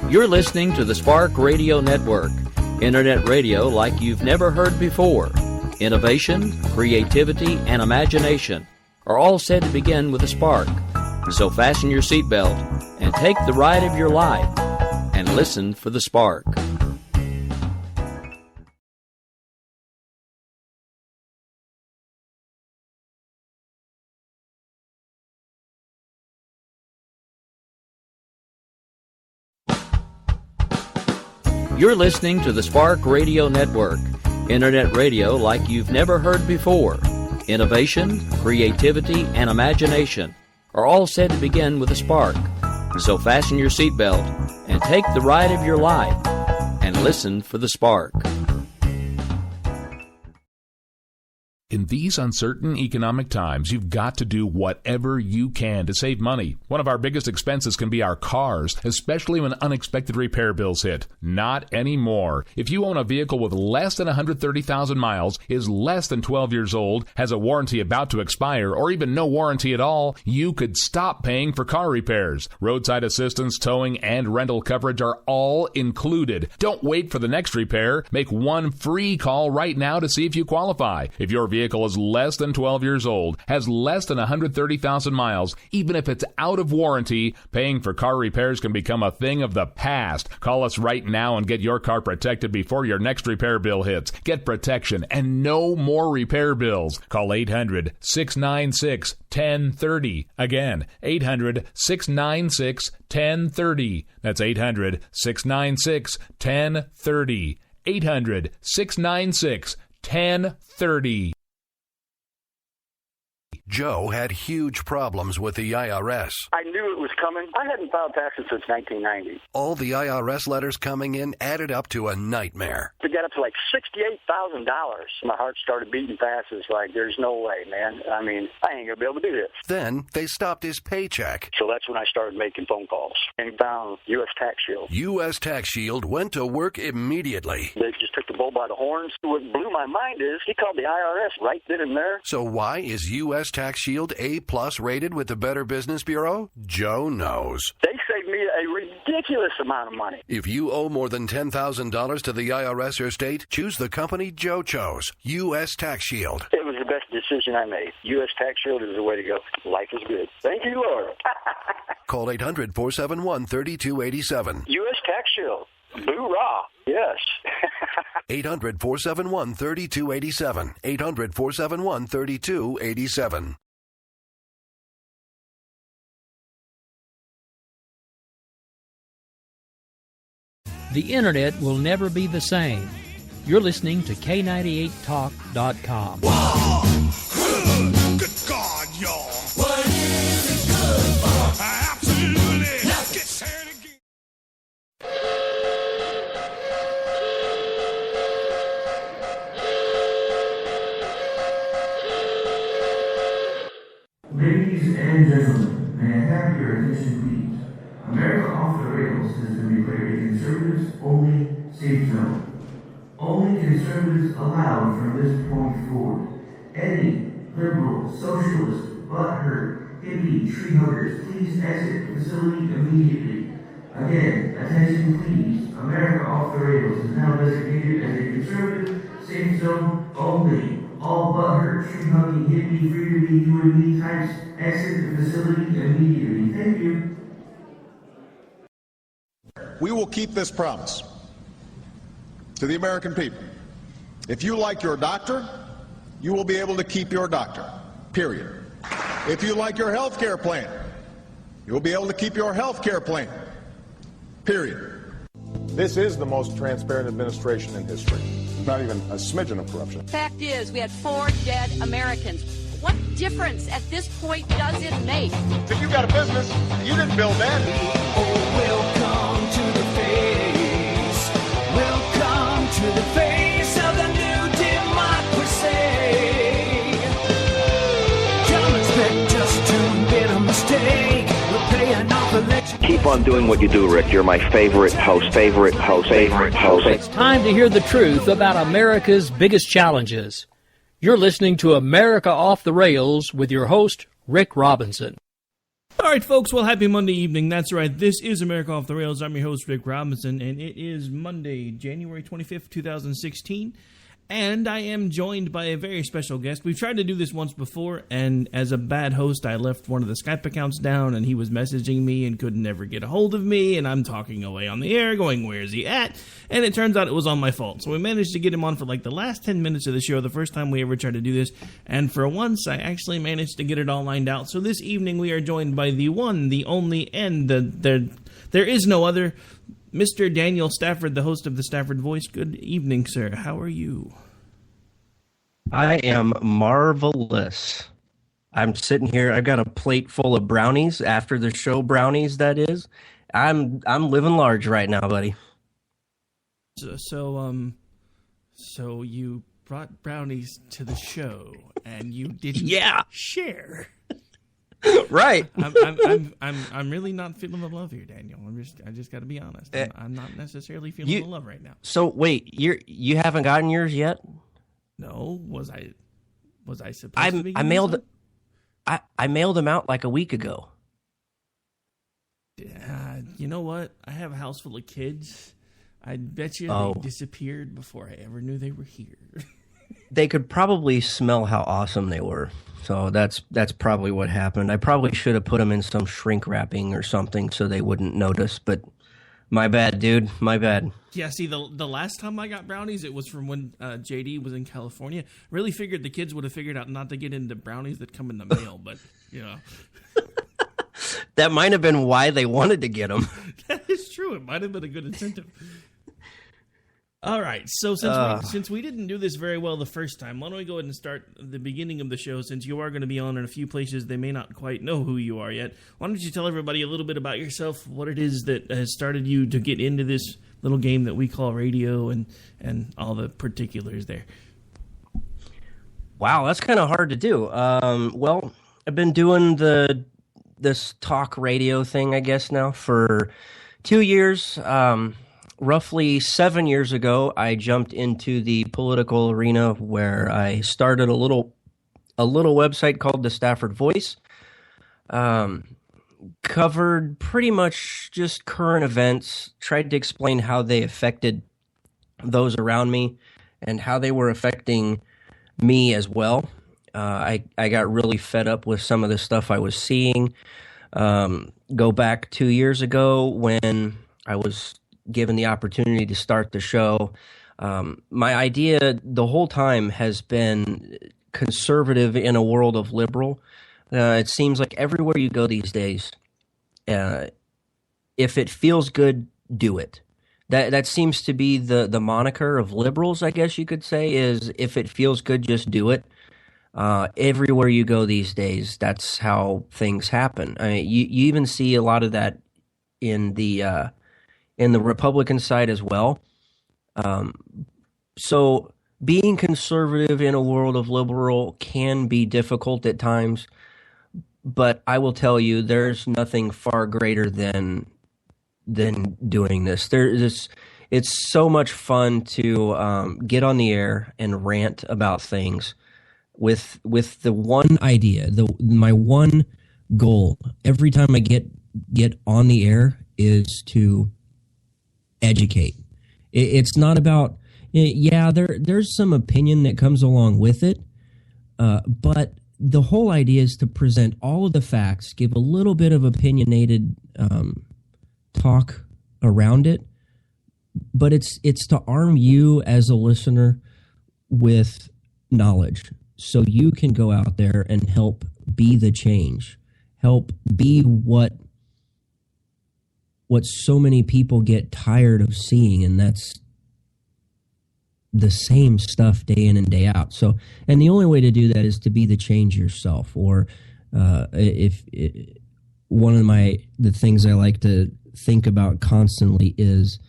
You're listening to the Spark Radio Network, Internet radio like you've never heard before. Innovation, creativity, and imagination are all said to begin with a spark. So fasten your seatbelt and take the ride of your life and listen for the spark. You're listening to the Spark Radio Network, Internet radio like you've never heard before. Innovation, creativity, and imagination are all said to begin with a spark. So fasten your seatbelt and take the ride of your life and listen for the spark. In these uncertain economic times, you've got to do whatever you can to save money. One of our biggest expenses can be our cars, especially when unexpected repair bills hit. Not anymore. If you own a vehicle with less than 130,000 miles, is less than 12 years old, has a warranty about to expire, or even no warranty at all, you could stop paying for car repairs. Roadside assistance, towing, and rental coverage are all included. Don't wait for the next repair. Make one free call right now to see if you qualify. If your vehicle is less than 12 years old, has less than 130,000 miles, even if it's out of warranty, paying for car repairs can become a thing of the past. Call us right now and get your car protected before your next repair bill hits. Get protection and no more repair bills. Call 800-696-1030. Again, 800-696-1030. That's 800-696-1030. 800-696-1030. Joe had huge problems with the IRS. I knew it was coming. I hadn't filed taxes since 1990. All the IRS letters coming in added up to a nightmare. To get up to like $68,000, my heart started beating fast. It's like, there's no way, man. I mean, I ain't going to be able to do this. Then they stopped his paycheck. So that's when I started making phone calls and found U.S. Tax Shield. U.S. Tax Shield went to work immediately. They just took the bull by the horns. What blew my mind is he called the IRS right then and there. So why is U.S. Tax Shield A+ rated with the Better Business Bureau? Joe knows. They saved me a ridiculous amount of money. If you owe more than $10,000 to the IRS or state, choose the company Joe chose, U.S. Tax Shield. It was the best decision I made. U.S. Tax Shield is the way to go. Life is good. Thank you, Lord. Call 800-471-3287. U.S. Tax Shield. Boo-rah. Yes. 800-471-3287. 800-471-3287. The Internet will never be the same. You're listening to K98Talk.com. Whoa! Good God, y'all. What is it good for? Absolutely. Now get set again. Ladies and gentlemen, may I have your attention please? America Off the Rails has been declared a conservatives-only safe zone. Only conservatives allowed from this point forward. Any liberal, socialist, butthurt, hippie, tree huggers, please exit the facility immediately. Again, attention please. America Off the Rails is now designated as a conservative safe zone only. All butthurt, tree-hugging, hippie, free-to-be, you-and-me types exit the facility immediately. Thank you. We will keep this promise to the American people. If you like your doctor, you will be able to keep your doctor, period. If you like your health care plan, you will be able to keep your health care plan, period. This is the most transparent administration in history. Not even a smidgen of corruption. Fact is, we had 4 dead Americans. What difference at this point does it make? If you got a business, you didn't build that. Oh, welcome to the face. Welcome to the face of the new democracy. Don't expect us to admit a mistake. We're paying off election. Keep on doing what you do, Rick. You're my favorite host. It's time to hear the truth about America's biggest challenges. You're listening to America Off the Rails with your host, Rick Robinson. All right, folks. Well, happy Monday evening. That's right. This is America Off the Rails. I'm your host, Rick Robinson, and it is Monday, January 25th, 2016. And I am joined by a very special guest. We've tried to do this once before, and as a bad host, I left one of the Skype accounts down, and he was messaging me and couldn't ever get a hold of me, and I'm talking away on the air, going, where's he at? And it turns out it was on my fault. So we managed to get him on for like the last 10 minutes of the show, the first time we ever tried to do this, and for once, I actually managed to get it all lined out. So this evening, we are joined by the one, the only, and there is no other, Mr. Daniel Stafford, the host of the Stafford Voice. Good evening, sir. How are you? I am marvelous. I'm sitting here. I've got a plate full of brownies, after the show brownies, that is. I'm living large right now, buddy. So you brought brownies to the show, and you didn't share. Right. I'm really not feeling the love here, Daniel. I just got to be honest. I'm not necessarily feeling the love right now. So wait, you haven't gotten yours yet? No. Was I supposed to be? I mailed them out like a week ago. You know what? I have a house full of kids. I bet you they disappeared before I ever knew they were here. They could probably smell how awesome they were. So that's probably what happened. I probably should have put them in some shrink wrapping or something so they wouldn't notice, but my bad, dude. My bad. Yeah, see, the last time I got brownies, it was from when JD was in California. Really figured the kids would have figured out not to get into brownies that come in the mail, but, you know. That might have been why they wanted to get them. That is true. It might have been a good incentive. All right, so since we didn't do this very well the first time, why don't we go ahead and start the beginning of the show, since you are going to be on in a few places they may not quite know who you are yet. Why don't you tell everybody a little bit about yourself, what it is that has started you to get into this little game that we call radio, and all the particulars there. Wow, that's kind of hard to do. Well, I've been doing this talk radio thing, I guess, now for 2 years. Roughly 7 years ago, I jumped into the political arena where I started a little website called the Stafford Voice. Covered pretty much just current events, tried to explain how they affected those around me and how they were affecting me as well. I got really fed up with some of the stuff I was seeing. Go back 2 years ago when I was given the opportunity to start the show. My idea the whole time has been conservative in a world of liberal. It seems like everywhere you go these days, if it feels good, do it. That seems to be the moniker of liberals, I guess you could say, is if it feels good, just do it. Everywhere you go these days, that's how things happen. I mean, you even see a lot of that in the Republican side as well. So being conservative in a world of liberal can be difficult at times, but I will tell you, there's nothing far greater than doing this. It's so much fun to get on the air and rant about things with the one idea, my one goal every time I get on the air is to educate. It's not about, there's some opinion that comes along with it, but the whole idea is to present all of the facts, give a little bit of opinionated talk around it, but it's to arm you as a listener with knowledge so you can go out there and help be the change, help be what so many people get tired of seeing, and that's the same stuff day in and day out. So, and the only way to do that is to be the change yourself. Or if one of the things I like to think about constantly is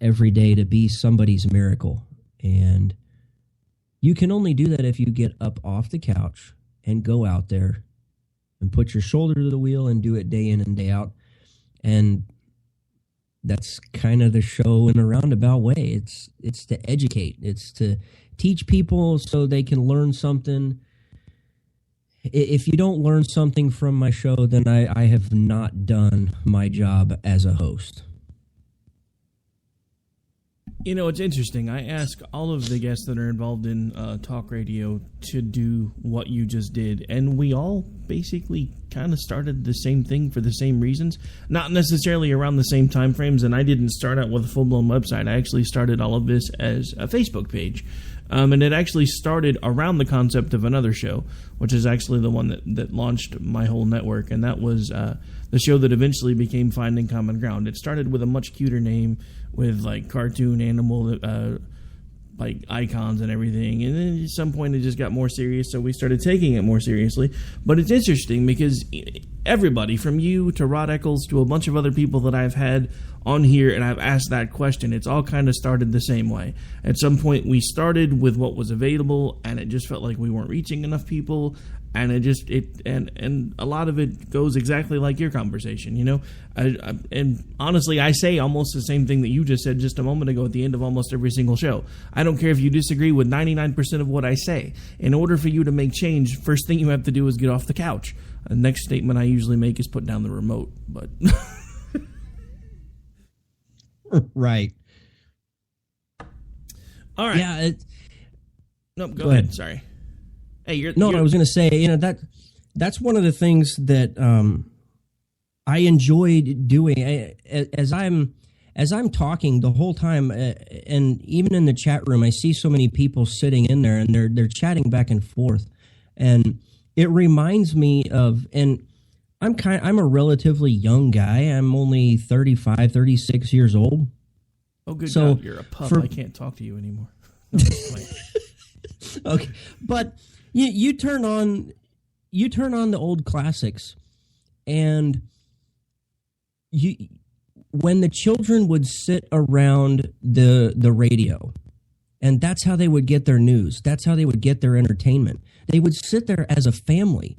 every day to be somebody's miracle. And you can only do that if you get up off the couch and go out there and put your shoulder to the wheel and do it day in and day out. And that's kind of the show in a roundabout way. It's to educate. It's to teach people so they can learn something if you don't learn something from my show, then I have not done my job as a host. You know, it's interesting. I ask all of the guests that are involved in talk radio to do what you just did, and we all basically kind of started the same thing for the same reasons, not necessarily around the same time frames, and I didn't start out with a full-blown website. I actually started all of this as a Facebook page, and it actually started around the concept of another show, which is actually the one that launched my whole network, and that was the show that eventually became Finding Common Ground. It started with a much cuter name, with like cartoon animal like icons and everything, and then at some point it just got more serious, so we started taking it more seriously. But it's interesting because everybody from you to Rod Eccles to a bunch of other people that I've had on here and I've asked that question, it's all kind of started the same way. At some point we started with what was available, and it just felt like we weren't reaching enough people, and and a lot of it goes exactly like your conversation, you know. And honestly, I say almost the same thing that you just said just a moment ago at the end of almost every single show. I don't care if you disagree with 99% of what I say. In order for you to make change, first thing you have to do is get off the couch. The next statement I usually make is put down the remote, but right. All right. Yeah. No, go ahead. Sorry. Hey, I was going to say, you know, that's one of the things that I enjoyed doing as I'm talking the whole time, and even in the chat room, I see so many people sitting in there, and they're chatting back and forth, and it reminds me of, and I'm a relatively young guy. I'm only 35, 36 years old. Oh, good so God, you're a pup. I can't talk to you anymore. No, okay, but you turn on the old classics, and when the children would sit around the radio, and that's how they would get their news. That's how they would get their entertainment. They would sit there as a family,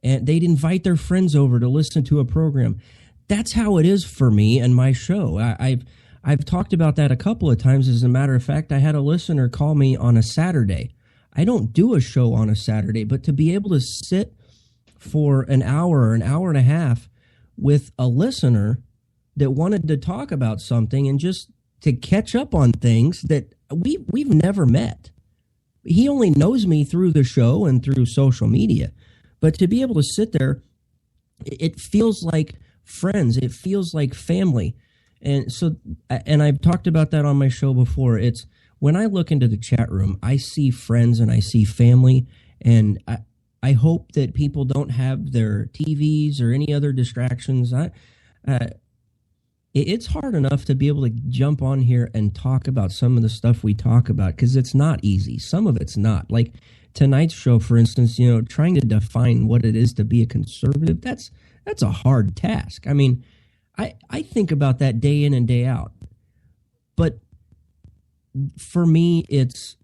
and they'd invite their friends over to listen to a program. That's how it is for me and my show. I've talked about that a couple of times. As a matter of fact, I had a listener call me on a Saturday. I don't do a show on a Saturday, but to be able to sit for an hour or an hour and a half with a listener that wanted to talk about something and just to catch up on things that we've never met. He only knows me through the show and through social media, but to be able to sit there, it feels like friends. It feels like family. And so, and I've talked about that on my show before. It's when I look into the chat room, I see friends and I see family, and I hope that people don't have their TVs or any other distractions. It's hard enough to be able to jump on here and talk about some of the stuff we talk about, because it's not easy. Some of it's not. Like tonight's show, for instance, you know, trying to define what it is to be a conservative, that's a hard task. I mean, I think about that day in and day out. But for me, it's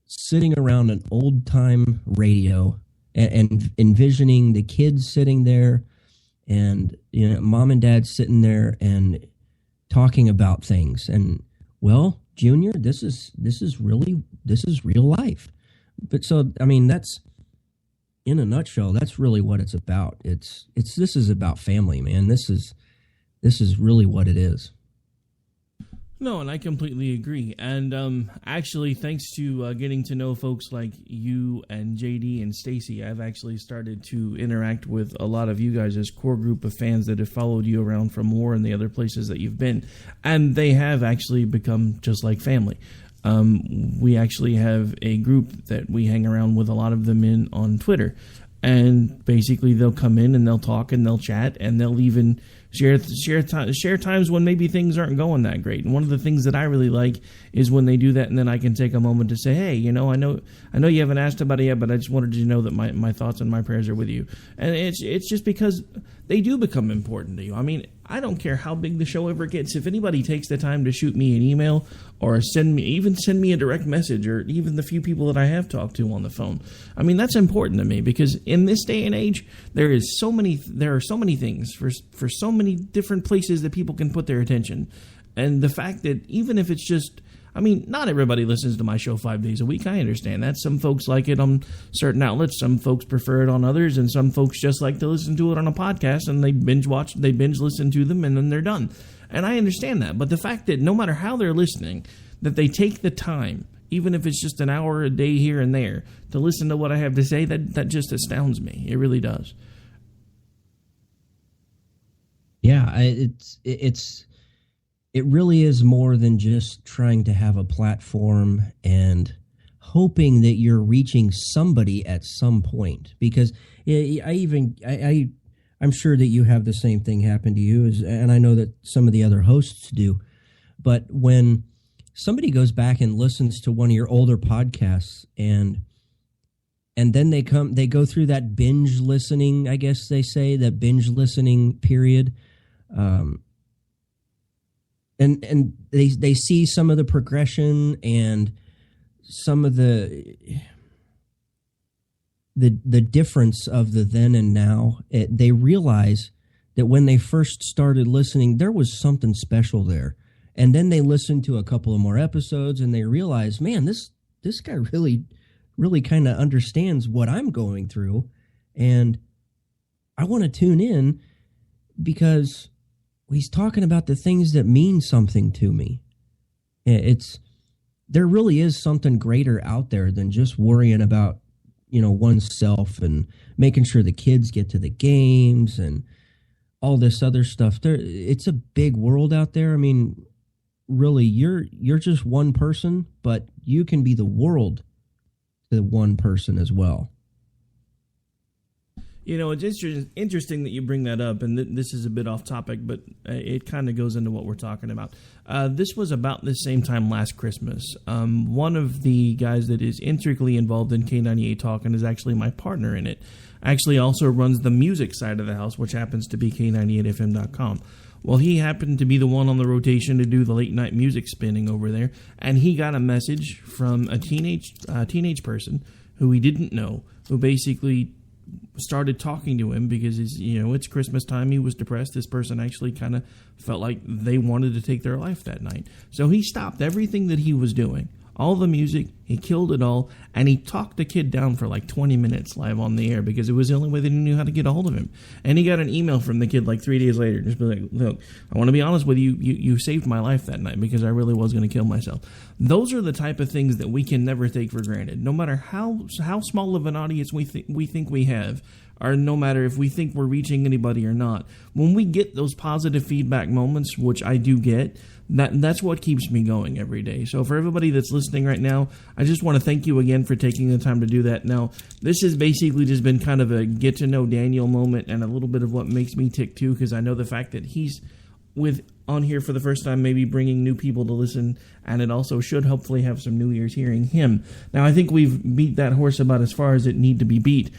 sitting around an old-time radio and envisioning the kids sitting there, and you know, mom and dad sitting there and talking about things. And well, Junior, this is real life. But so, I mean, that's, in a nutshell, that's really what it's about. This is about family, man. This is really what it is. No, and I completely agree. And actually, thanks to getting to know folks like you and JD and Stacy, I've actually started to interact with a lot of you guys as core group of fans that have followed you around from War and the other places that you've been. And they have actually become just like family. We actually have a group that we hang around with a lot of them in on Twitter. And basically, they'll come in and they'll talk and they'll chat, and they'll even share times when maybe things aren't going that great. And one of the things that I really like is when they do that, and then I can take a moment to say, hey, you know, I know you haven't asked about it yet, but I just wanted you to know that my thoughts and my prayers are with you. And it's just because they do become important to you. I mean, I don't care how big the show ever gets. If anybody takes the time to shoot me an email or send me a direct message, or even the few people that I have talked to on the phone, I mean, that's important to me, because in this day and age, there are so many things for so many different places that people can put their attention. And the fact that even if it's just, I mean, not everybody listens to my show 5 days a week. I understand that. Some folks like it on certain outlets. Some folks prefer it on others. And some folks just like to listen to it on a podcast, and they binge listen to them, and then they're done. And I understand that. But the fact that no matter how they're listening, that they take the time, even if it's just an hour a day here and there, to listen to what I have to say, that just astounds me. It really does. Yeah, it really is more than just trying to have a platform and hoping that you're reaching somebody at some point. Because I'm sure that you have the same thing happen to you, and I know that some of the other hosts do. But when somebody goes back and listens to one of your older podcasts, and then they go through that binge listening, I guess they say, that binge listening period, and they see some of the progression and some of the difference of the then and now. They realize that when they first started listening, there was something special there. And then they listen to a couple of more episodes and they realize, man, this guy really, really kind of understands what I'm going through. And I want to tune in because he's talking about the things that mean something to me. There really is something greater out there than just worrying about, oneself and making sure the kids get to the games and all this other stuff. It's a big world out there. I mean, really, you're just one person, but you can be the world to one person as well. It's interesting that you bring that up, and this is a bit off topic, but it kind of goes into what we're talking about. This was about the same time last Christmas. One of the guys that is intricately involved in K98 Talk and is actually my partner in it, actually also runs the music side of the house, which happens to be K98FM.com. Well, he happened to be the one on the rotation to do the late night music spinning over there, and he got a message from a teenage person who he didn't know, who basically started talking to him because it's Christmas time. He was depressed. This person actually kind of felt like they wanted to take their life that night. So he stopped everything that he was doing, all the music, he killed it all, and he talked the kid down for like 20 minutes live on the air because it was the only way they knew how to get a hold of him. And he got an email from the kid like 3 days later, just be like, look, I want to be honest with you, you saved my life that night because I really was going to kill myself. Those are the type of things that we can never take for granted, no matter how small of an audience we think we have, or no matter if we think we're reaching anybody or not. When we get those positive feedback moments, which I do get, that's what keeps me going every day. So for everybody that's listening right now, I just want to thank you again for taking the time to do that. Now, this has basically just been kind of a get-to-know Daniel moment and a little bit of what makes me tick, too, because I know the fact that he's on here for the first time, maybe bringing new people to listen, and it also should hopefully have some new ears hearing him. Now, I think we've beat that horse about as far as it need to be beat.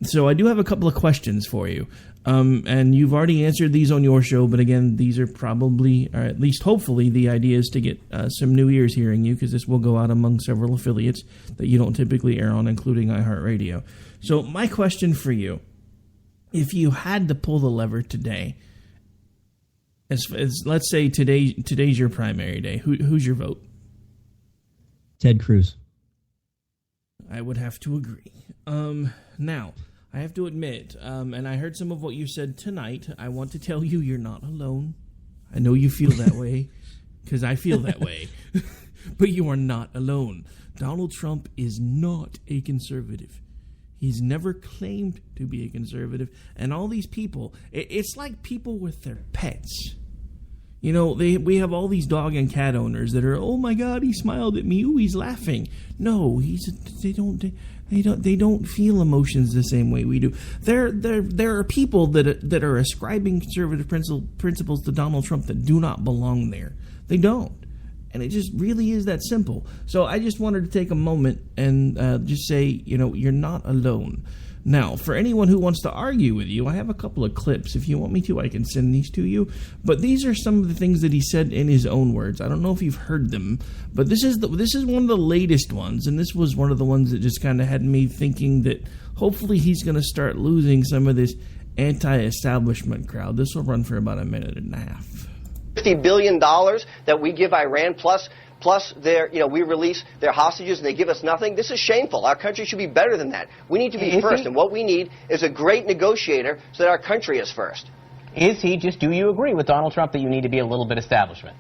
So I do have a couple of questions for you. And you've already answered these on your show, but again, these are probably, or at least hopefully, the idea is to get some new ears hearing you, because this will go out among several affiliates that you don't typically air on, including iHeartRadio. So my question for you, if you had to pull the lever today, as let's say today's your primary day, who's your vote? Ted Cruz. I would have to agree. Now, I have to admit, and I heard some of what you said tonight, I want to tell you you're not alone. I know you feel that way, because I feel that way. But you are not alone. Donald Trump is not a conservative. He's never claimed to be a conservative. And all these people, it's like people with their pets. We have all these dog and cat owners that are, oh my God, he smiled at me. Ooh, he's laughing. No, they don't feel emotions the same way we do. There are people that are ascribing conservative principles to Donald Trump that do not belong there. They don't. And it just really is that simple. So I just wanted to take a moment and just say, you're not alone. Now, for anyone who wants to argue with you, I have a couple of clips. If you want me to, I can send these to you. But these are some of the things that he said in his own words. I don't know if you've heard them, but this is one of the latest ones, and this was one of the ones that just kind of had me thinking that hopefully he's going to start losing some of this anti-establishment crowd. This will run for about a minute and a half. $50 billion that we give Iran plus plus we release their hostages and they give us nothing. This is shameful. Our country should be better than that. We need to be first, and what we need is a great negotiator so that our country is first. Do you agree with Donald Trump that you need to be a little bit establishment?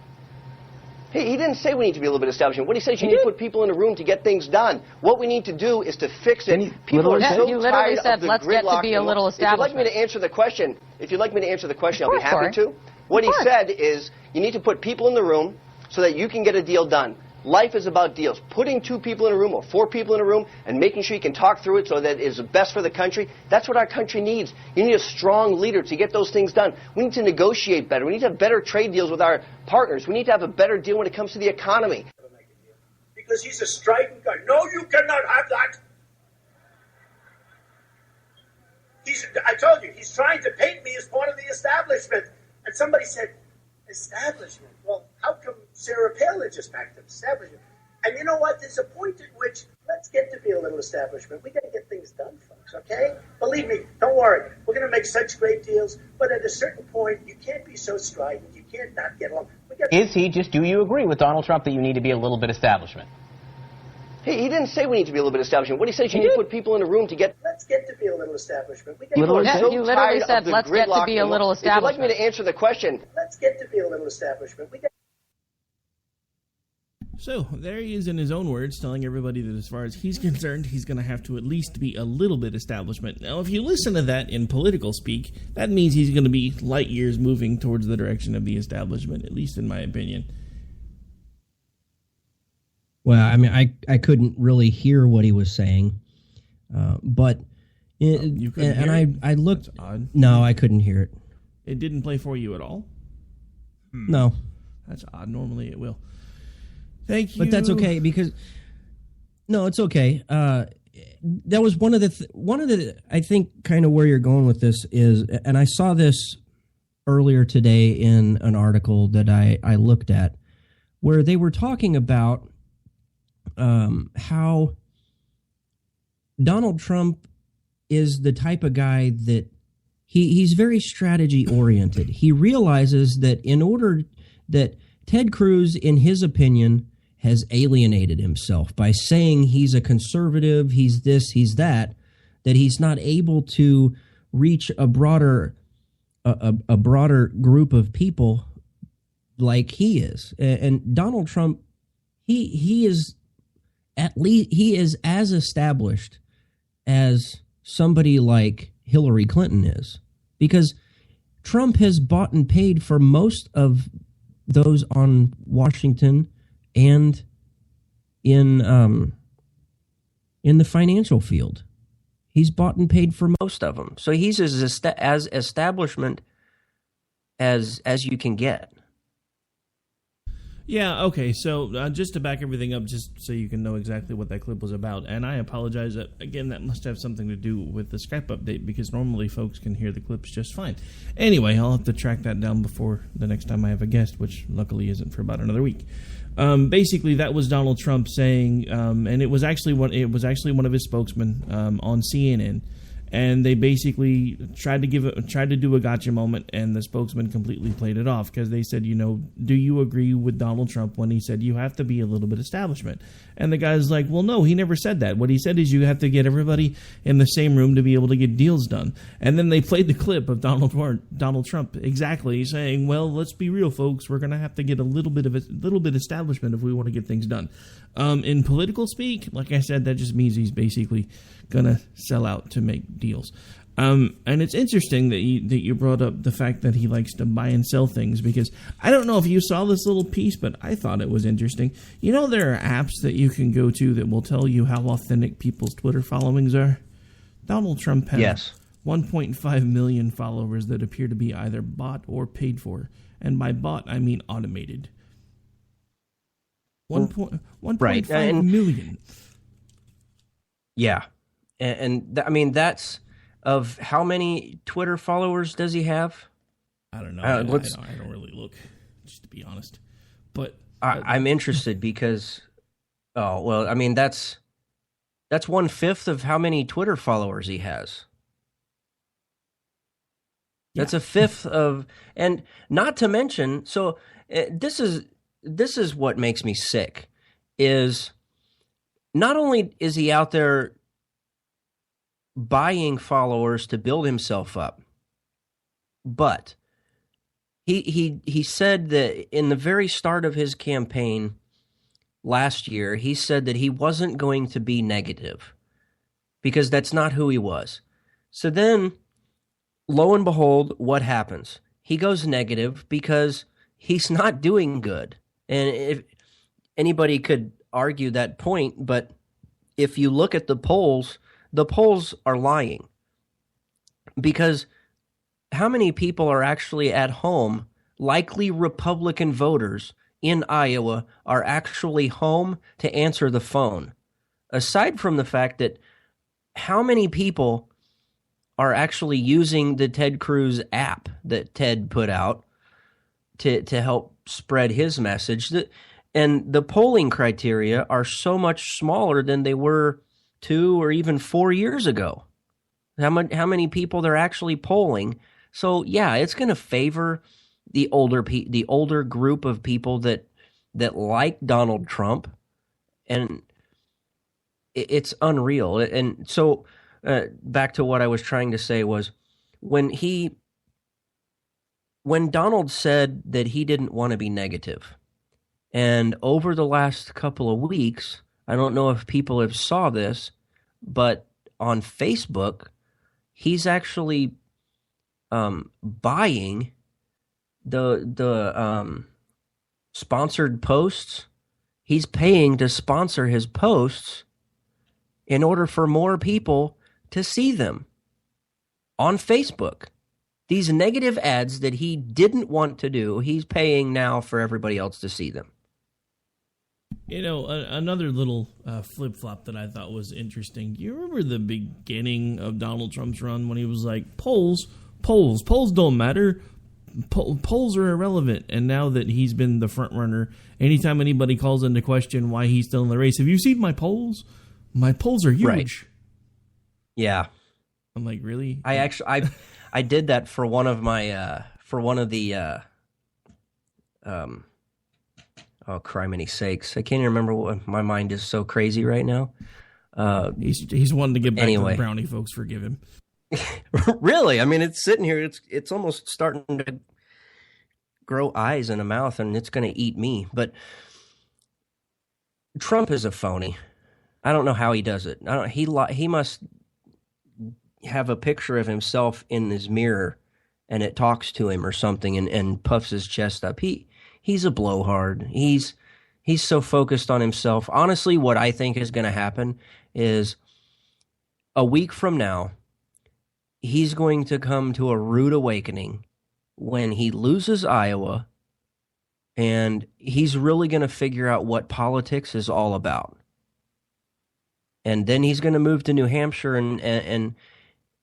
Hey, he didn't say we need to be a little bit establishment. What he said is you need to put people in a room to get things done. What we need to do is to fix it. People are so you literally tired said, of the let's gridlock. get to be a little establishment. If you'd like me to answer the question, I'll be happy to. What he said is you need to put people in the room so that you can get a deal done. Life is about deals. Putting 2 people in a room or 4 people in a room and making sure you can talk through it so that it is best for the country, that's what our country needs. You need a strong leader to get those things done. We need to negotiate better. We need to have better trade deals with our partners. We need to have a better deal when it comes to the economy. Because he's a strident guy. No, you cannot have that. I told you, he's trying to paint me as part of the establishment. And somebody said, establishment? Well, how come Sarah Palin just backed up establishment? And you know what? There's a point at which let's get to be a little establishment. We got to get things done, folks, okay? Believe me, don't worry. We're going to make such great deals. But at a certain point, you can't be so strident. You can't not get along. Do you agree with Donald Trump that you need to be a little bit establishment? Hey, he didn't say we need to be a little bit establishment. What he said is you need to put people in a room to get... Let's get to be a little establishment. You literally said, let's get to be a little establishment. If you'd like me to answer the question... Let's get to be a little establishment. So, there he is in his own words, telling everybody that as far as he's concerned, he's going to have to at least be a little bit establishment. Now, if you listen to that in political speak, that means he's going to be light years moving towards the direction of the establishment, at least in my opinion. Well, I mean, I couldn't really hear what he was saying, but you couldn't hear it? I looked. That's odd. No, I couldn't hear it. It didn't play for you at all? No. That's odd. Normally it will. Thank you. But that's okay because no, it's okay. That was one of the I think kind of where you're going with this is, and I saw this earlier today in an article that I looked at where they were talking about how Donald Trump is the type of guy that he's very strategy oriented. He realizes that in order that Ted Cruz, in his opinion, has alienated himself by saying he's a conservative, he's this, he's that he's not able to reach a broader group of people like he is. And Donald Trump, he is at least he is as established as somebody like Hillary Clinton is, because Trump has bought and paid for most of those on Washington and in the financial field. He's bought and paid for most of them. So he's as establishment as you can get. Yeah, okay, so just to back everything up, just so you can know exactly what that clip was about, and I apologize, again, that must have something to do with the Skype update, because normally folks can hear the clips just fine. Anyway, I'll have to track that down before the next time I have a guest, which luckily isn't for about another week. Basically, that was Donald Trump saying, and it was actually one of his spokesmen on CNN, and they basically tried to do a gotcha moment, and the spokesman completely played it off because they said, do you agree with Donald Trump when he said you have to be a little bit establishment? And the guy's like, well, no, he never said that. What he said is you have to get everybody in the same room to be able to get deals done. And then they played the clip of Donald Trump exactly saying, well, let's be real, folks. We're going to have to get a little bit establishment if we want to get things done. In political speak, like I said, that just means he's basically going to sell out to make deals. And it's interesting that you brought up the fact that he likes to buy and sell things, because I don't know if you saw this little piece, but I thought it was interesting. There are apps that you can go to that will tell you how authentic people's Twitter followings are. Donald Trump has 1.5 million followers that appear to be either bought or paid for. And by bought, I mean automated. 1.5 million. Yeah. And I mean, that's of how many Twitter followers does he have? I don't know. I don't really look, just to be honest. But I'm interested because, I mean, that's 1/5 of how many Twitter followers he has. That's a fifth of, and not to mention, so this is this is what makes me sick, is not only is he out there buying followers to build himself up, but he said that in the very start of his campaign last year, he said that he wasn't going to be negative because that's not who he was. So then, lo and behold, what happens? He goes negative because he's not doing good. And if anybody could argue that point, but if you look at the polls are lying. Because how many people are actually at home, likely Republican voters in Iowa, are actually home to answer the phone? Aside from the fact that how many people are actually using the Ted Cruz app that Ted put out to help spread his message? And the polling criteria are so much smaller than they were 2 or even 4 years ago. How many people they're actually polling? So yeah, it's going to favor the older group of people that like Donald Trump, and it's unreal. And so back to what I was trying to say was when Donald said that he didn't want to be negative, and over the last couple of weeks, I don't know if people have saw this, but on Facebook, he's actually buying the sponsored posts. He's paying to sponsor his posts in order for more people to see them on Facebook. These negative ads that he didn't want to do, he's paying now for everybody else to see them. You know, another little flip-flop that I thought was interesting. Do you remember the beginning of Donald Trump's run when he was like, polls don't matter. Polls are irrelevant. And now that he's been the front runner, anytime anybody calls into question why he's still in the race, have you seen my polls? My polls are huge. Right. Yeah. I'm like, really? I did that for one of my oh, criminy sakes. I can't even remember what, my mind is so crazy right now. He's wanting to get back to the brownie, folks. Forgive him. Really? I mean, it's sitting here. It's almost starting to grow eyes and a mouth, and it's going to eat me. But Trump is a phony. I don't know how he does it. He must have a picture of himself in his mirror, and it talks to him or something, and puffs his chest up. He's a blowhard. He's so focused on himself. Honestly, what I think is going to happen is a week from now, he's going to come to a rude awakening when he loses Iowa, and he's really going to figure out what politics is all about. And then he's going to move to New Hampshire, and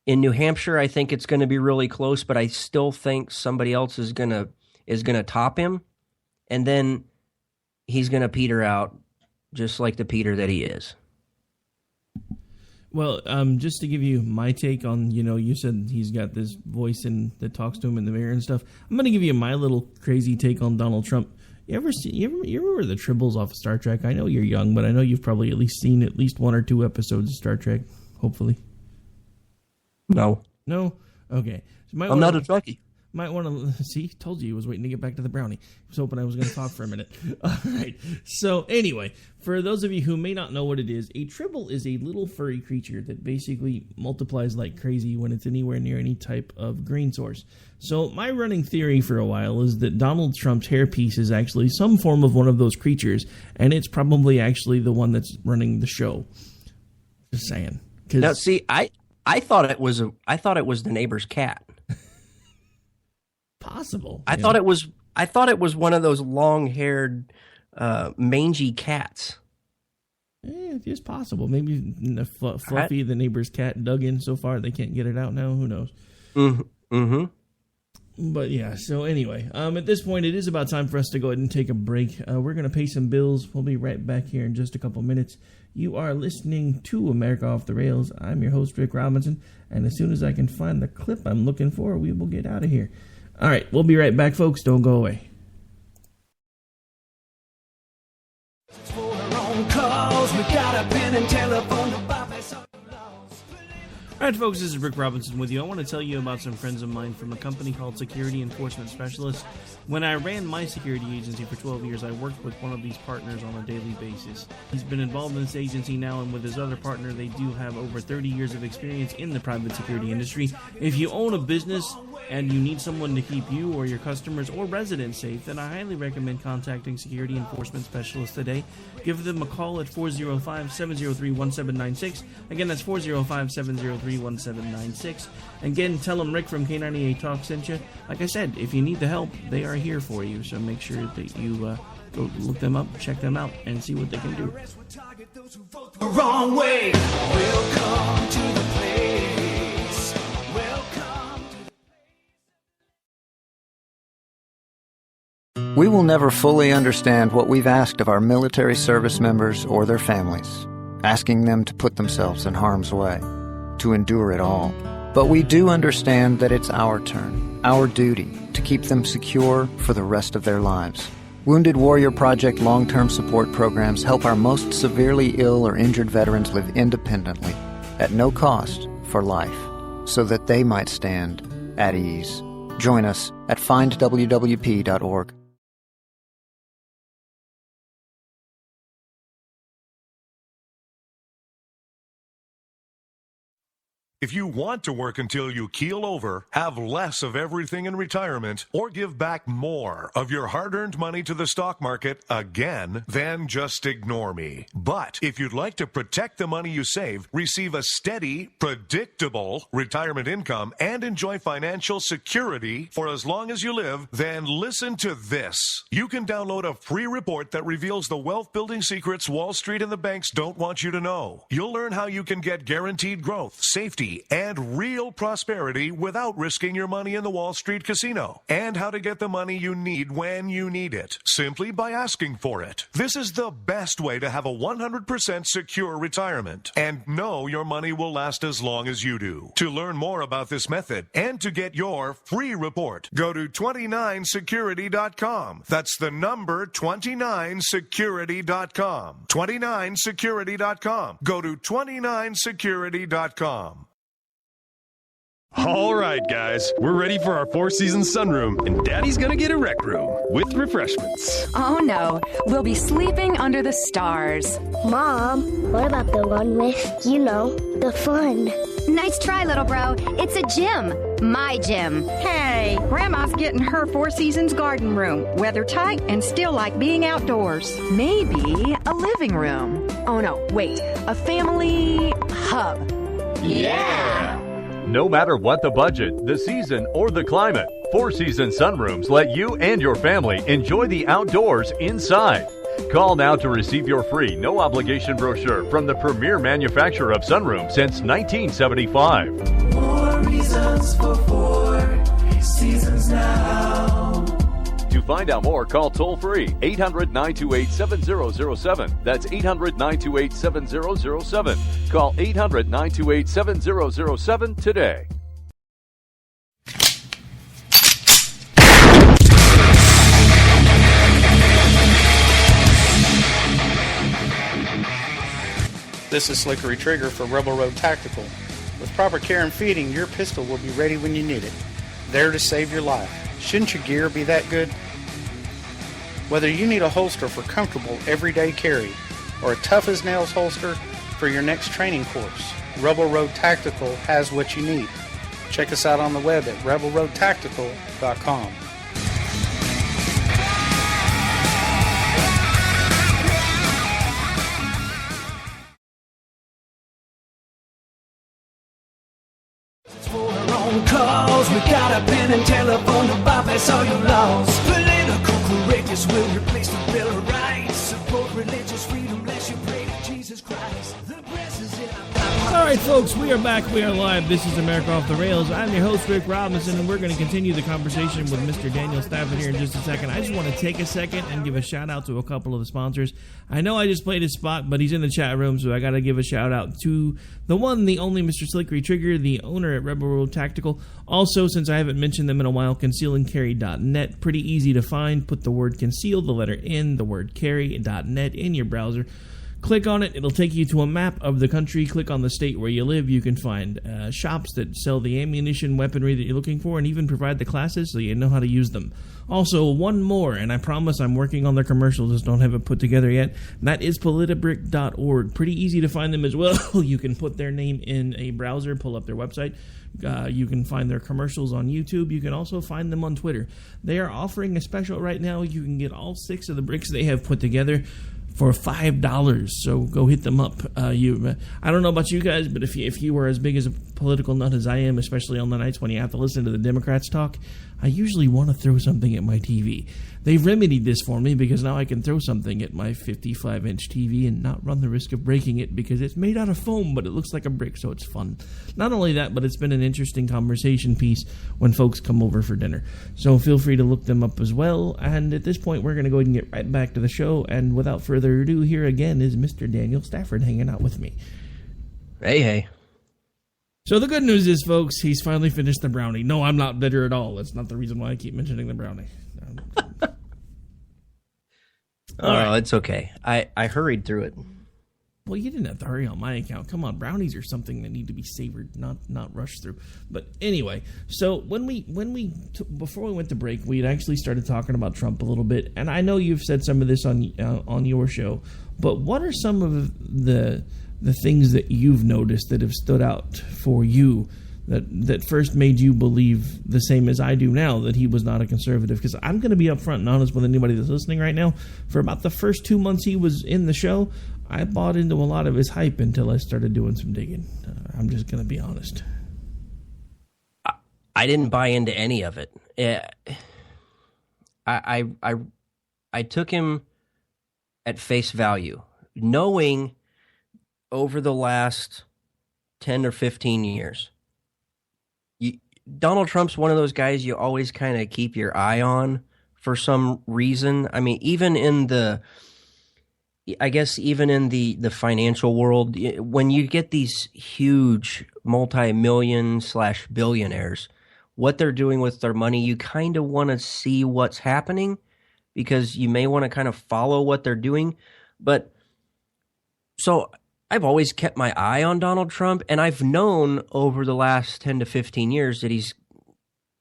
in New Hampshire, I think it's going to be really close, but I still think somebody else is going to top him. And then he's going to peter out just like the Peter that he is. Well, just to give you my take on, you said he's got this voice that talks to him in the mirror and stuff. I'm going to give you my little crazy take on Donald Trump. You remember the Tribbles off of Star Trek? I know you're young, but I know you've probably at least seen at least 1 or 2 episodes of Star Trek, hopefully. No. No? Okay. So I'm not a Trekkie. Might want to see. Told you he was waiting to get back to the brownie. I was hoping I was going to talk for a minute. All right. So anyway, for those of you who may not know what it is, a Tribble is a little furry creature that basically multiplies like crazy when it's anywhere near any type of green source. So my running theory for a while is that Donald Trump's hairpiece is actually some form of one of those creatures, and it's probably actually the one that's running the show. Just saying. Now, see, I thought it was the neighbor's cat. Possible. I thought it was one of those long-haired, mangy cats. It's possible. Maybe Fluffy, the neighbor's cat, dug in so far they can't get it out now. Who knows? Mm-hmm. But yeah. So anyway, at this point, it is about time for us to go ahead and take a break. We're going to pay some bills. We'll be right back here in just a couple minutes. You are listening to America Off the Rails. I'm your host, Rick Robinson, and as soon as I can find the clip I'm looking for, we will get out of here. All right, we'll be right back, folks. Don't go away. we got a pen and telephone to bypass all your laws. All right, folks, this is Rick Robinson with you. I want to tell you about some friends of mine from a company called Security Enforcement Specialists. When I ran my security agency for 12 years, I worked with one of these partners on a daily basis. He's been involved in this agency now, and with his other partner, they do have over 30 years of experience in the private security industry. If you own a business and you need someone to keep you or your customers or residents safe, then I highly recommend contacting Security Enforcement Specialists today. Give them a call at 405-703-1796. Again, that's 405-703-1796. Again, tell them Rick from K98 Talk sent you. Like I said, if you need the help, they are here for you. So make sure that you go look them up, check them out, and see what they can do. The wrong way. Welcome to the place. Welcome to We will never fully understand what we've asked of our military service members or their families, asking them to put themselves in harm's way, to endure it all. But we do understand that it's our turn, our duty, to keep them secure for the rest of their lives. Wounded Warrior Project long-term support programs help our most severely ill or injured veterans live independently, at no cost, for life, so that they might stand at ease. Join us at findwwp.org. If you want to work until you keel over, have less of everything in retirement, or give back more of your hard-earned money to the stock market again, then just ignore me. But if you'd like to protect the money you save, receive a steady, predictable retirement income, and enjoy financial security for as long as you live, then listen to this. You can download a free report that reveals the wealth-building secrets Wall Street and the banks don't want you to know. You'll learn how you can get guaranteed growth, safety, and real prosperity without risking your money in the Wall Street casino, and how to get the money you need when you need it, simply by asking for it. This is the best way to have a 100% secure retirement and know your money will last as long as you do. To learn more about this method and to get your free report, go to 29security.com. That's the number 29security.com. 29security.com. Go to 29security.com. All right, guys, we're ready for our four-season sunroom, and Daddy's gonna get a rec room with refreshments. Oh, no, we'll be sleeping under the stars. Mom, what about the one with, the fun? Nice try, little bro. It's a gym. My gym. Hey, Grandma's getting her Four Seasons garden room. Weather tight and still like being outdoors. Maybe a living room. Oh, no, wait, a family hub. Yeah! No matter what the budget, the season, or the climate, Four Seasons Sunrooms let you and your family enjoy the outdoors inside. Call now to receive your free, no-obligation brochure from the premier manufacturer of sunrooms since 1975. More reasons for Four Seasons now. To find out more, call toll-free 800-928-7007. That's 800-928-7007. Call 800-928-7007 today. This is Slickery Trigger for Rebel Road Tactical. With proper care and feeding, your pistol will be ready when you need it. There to save your life. Shouldn't your gear be that good? Whether you need a holster for comfortable everyday carry or a tough-as-nails holster for your next training course, Rebel Road Tactical has what you need. Check us out on the web at rebelroadtactical.com. Calls, we got a pen and telephone to bypass all your laws. Political correctness will replace the Bill of Rights. Support religious freedom, bless you, pray to Jesus Christ. The press is in our power. All right, folks, we are back. We are live. This is America Off the Rails. I'm your host, Rick Robinson, and we're going to continue the conversation with Mr. Daniel Stafford here in just a second. I just want to take a second and give a shout-out to a couple of the sponsors. I know I just played his spot, but he's in the chat room, so I got to give a shout-out to the one, the only Mr. Slickery Trigger, the owner at Rebel Road Tactical. Also, since I haven't mentioned them in a while, concealandcarry.net. Pretty easy to find. Put the word conceal, the letter N, the word carry.net in your browser. Click on it. It'll take you to a map of the country. Click on the state where you live. You can find shops that sell the ammunition, weaponry that you're looking for, and even provide the classes so you know how to use them. Also, one more, and I promise I'm working on their commercials, just don't have it put together yet. And that is politibrick.org. Pretty easy to find them as well. You can put their name in a browser, pull up their website. You can find their commercials on YouTube. You can also find them on Twitter. They are offering a special right now. You can get all 6 of the bricks they have put together for $5, so go hit them up. I don't know about you guys, but if you are as big as a political nut as I am, especially on the nights when you have to listen to the Democrats talk, I usually want to throw something at my TV. They've remedied this for me because now I can throw something at my 55-inch TV and not run the risk of breaking it because it's made out of foam, but it looks like a brick, so it's fun. Not only that, but it's been an interesting conversation piece when folks come over for dinner. So feel free to look them up as well. And at this point, we're going to go ahead and get right back to the show. And without further ado, here again is Mr. Daniel Stafford hanging out with me. Hey. So the good news is, folks, he's finally finished the brownie. No, I'm not bitter at all. That's not the reason why I keep mentioning the brownie. Right. It's okay. I hurried through it. Well, you didn't have to hurry on my account. Come on, brownies are something that need to be savored, not rushed through. But anyway, so before we went to break, we had actually started talking about Trump a little bit, and I know you've said some of this on your show. But what are some of the things that you've noticed that have stood out for you that first made you believe the same as I do now that he was not a conservative? Because I'm going to be upfront and honest with anybody that's listening right now. For about the first 2 months he was in the show, I bought into a lot of his hype until I started doing some digging. I'm just going to be honest. I didn't buy into any of it. I took him at face value, knowing over the last 10 or 15 years, Donald Trump's one of those guys you always kind of keep your eye on for some reason. I mean, even in the financial world, when you get these huge multi-million/billionaires, what they're doing with their money, you kind of want to see what's happening because you may want to kind of follow what they're doing. But so I've always kept my eye on Donald Trump, and I've known over the last 10 to 15 years that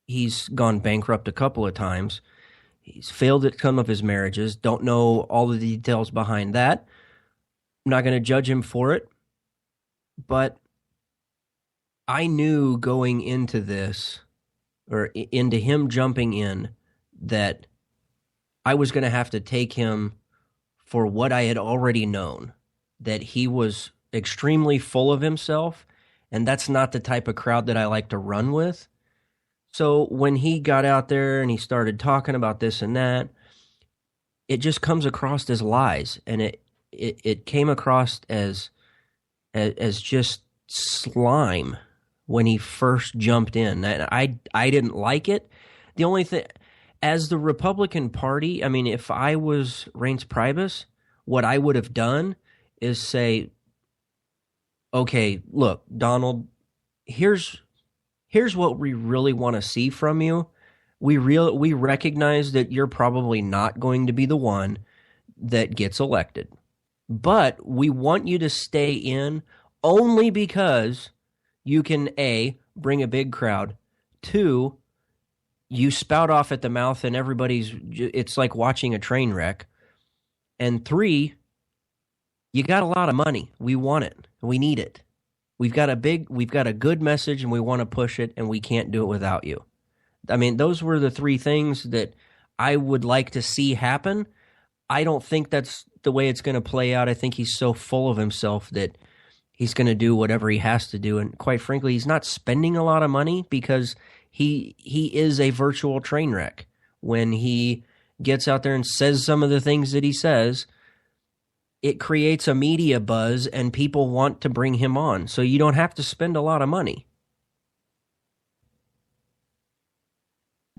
he's gone bankrupt a couple of times. He's failed at some of his marriages. Don't know all the details behind that. I'm not going to judge him for it. But I knew going into this, or into him jumping in, that I was going to have to take him for what I had already known, that he was extremely full of himself, and that's not the type of crowd that I like to run with. So when he got out there and he started talking about this and that, it just comes across as lies, and it came across as just slime when he first jumped in. And I didn't like it. The only thing, as the Republican Party, I mean, if I was Reince Priebus, what I would have done is say, okay, look, Donald, here's what we really want to see from you. We recognize that you're probably not going to be the one that gets elected, but we want you to stay in only because you can, A, bring a big crowd, 2, you spout off at the mouth and it's like watching a train wreck, and 3, you got a lot of money. We want it. We need it. We've got a good message, and we want to push it, and we can't do it without you. I mean, those were the 3 things that I would like to see happen. I don't think that's the way it's going to play out. I think he's so full of himself that he's going to do whatever he has to do. And quite frankly, he's not spending a lot of money because he is a virtual train wreck. When he gets out there and says some of the things that he says, it creates a media buzz and people want to bring him on. So you don't have to spend a lot of money.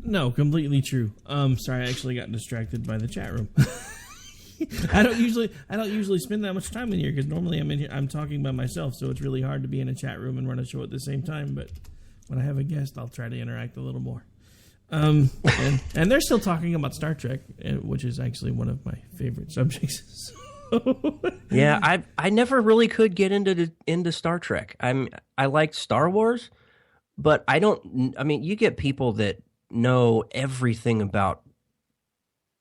No, completely true. Sorry, I actually got distracted by the chat room. I don't usually spend that much time in here because normally I'm talking by myself, so it's really hard to be in a chat room and run a show at the same time. But when I have a guest, I'll try to interact a little more. And they're still talking about Star Trek, which is actually one of my favorite subjects. Yeah, I never really could get into Star Trek. I liked Star Wars, but I don't. I mean, you get people that know everything about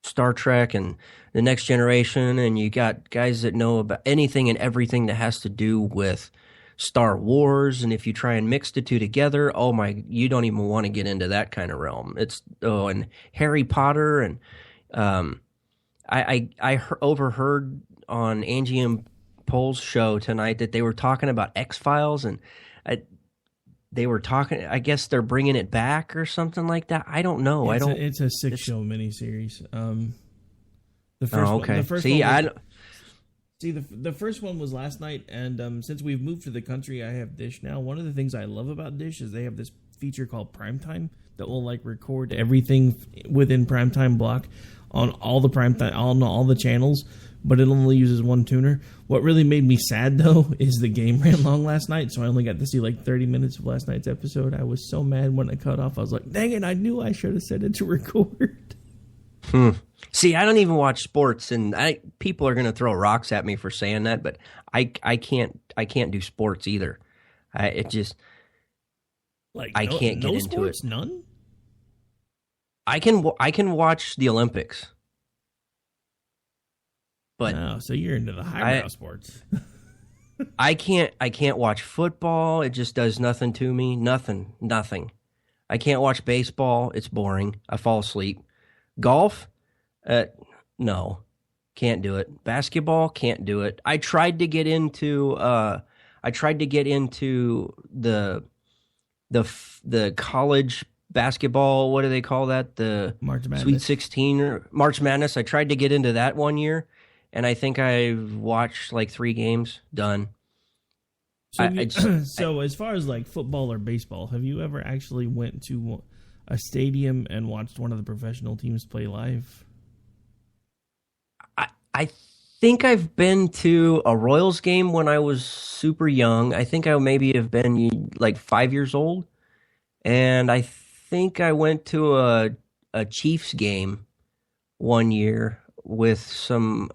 Star Trek and The Next Generation, and you got guys that know about anything and everything that has to do with Star Wars. And if you try and mix the two together, you don't even want to get into that kind of realm. And Harry Potter, and I overheard on Angie and Pole's show tonight that they were talking about X-Files, and they were talking. I guess they're bringing it back or something like that. I don't know. It's a 6-show miniseries. The first okay. One, the first See, one the first one was last night, and since we've moved to the country, I have Dish now. One of the things I love about Dish is they have this feature called Primetime that will record everything within Primetime block on all the Primetime, on all the channels, but it only uses one tuner. What really made me sad, though, is the game ran long last night, so I only got to see 30 minutes of last night's episode. I was so mad when it cut off. I was like, dang it, I knew I should have set it to record. See, I don't even watch sports, and people are going to throw rocks at me for saying that, but I can't do sports either. I can't get into sports, it. None? I can watch the Olympics. But so you're into the highbrow sports. I can't watch football. It just does nothing to me. Nothing. I can't watch baseball. It's boring. I fall asleep. Golf? No. Can't do it. Basketball? Can't do it. I tried to get into the college basketball, what do they call that? The March Madness. Sweet 16 or March Madness. I tried to get into that one year, and I think I watched 3 games. Done. So as far as football or baseball, have you ever actually went to a stadium and watched one of the professional teams play live? I think I've been to a Royals game when I was super young. I think I maybe have been 5 years old. And I think I went to a Chiefs game one year with some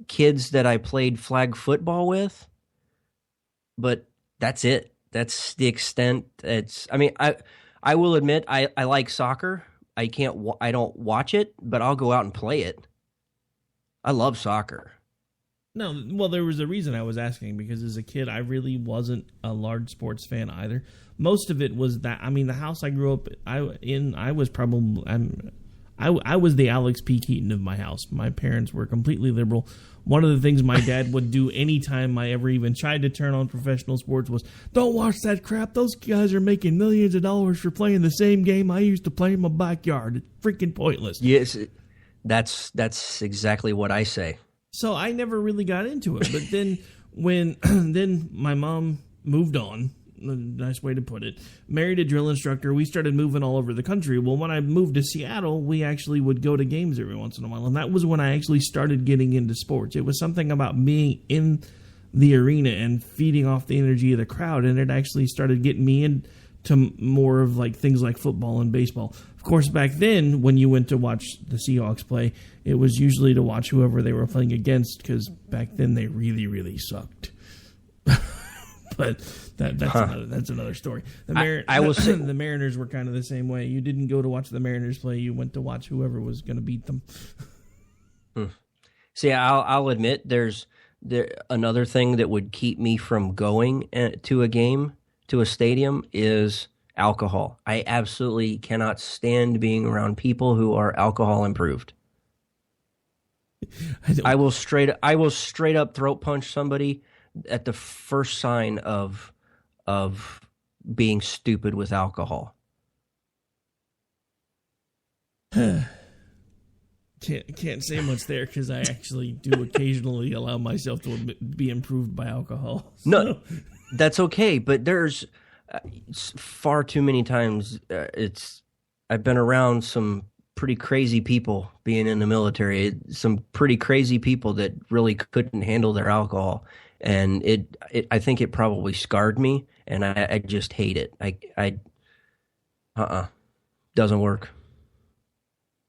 kids that I played flag football with. But that's it. That's the extent. I will admit I like soccer. I don't watch it, but I'll go out and play it. I love soccer. No, well, there was a reason I was asking, because as a kid, I really wasn't a large sports fan either. Most of it was that, the house I grew up in, I was the Alex P. Keaton of my house. My parents were completely liberal. One of the things my dad would do anytime I ever even tried to turn on professional sports was, don't watch that crap. Those guys are making millions of dollars for playing the same game I used to play in my backyard. It's freaking pointless. Yes, that's exactly what I say. So I never really got into it. But then when my mom moved on, a nice way to put it, married a drill instructor, we started moving all over the country. Well, when I moved to Seattle, we actually would go to games every once in a while. And that was when I actually started getting into sports. It was something about being in the arena and feeding off the energy of the crowd. And it actually started getting me into more of things like football and baseball. Of course, back then, when you went to watch the Seahawks play, it was usually to watch whoever they were playing against, because back then they really, really sucked. But that's another story. I will say the Mariners were kind of the same way. You didn't go to watch the Mariners play; you went to watch whoever was going to beat them. See, I'll admit there's another thing that would keep me from going to a game, to a stadium, is alcohol. I absolutely cannot stand being around people who are alcohol improved. I will straight up throat punch somebody at the first sign of being stupid with alcohol. Can't say much there, because I actually do occasionally allow myself to be improved by alcohol. So. No, that's okay, but there's far too many times I've been around some pretty crazy people being in the military, some pretty crazy people that really couldn't handle their alcohol. And I think it probably scarred me, and I just hate it. Doesn't work.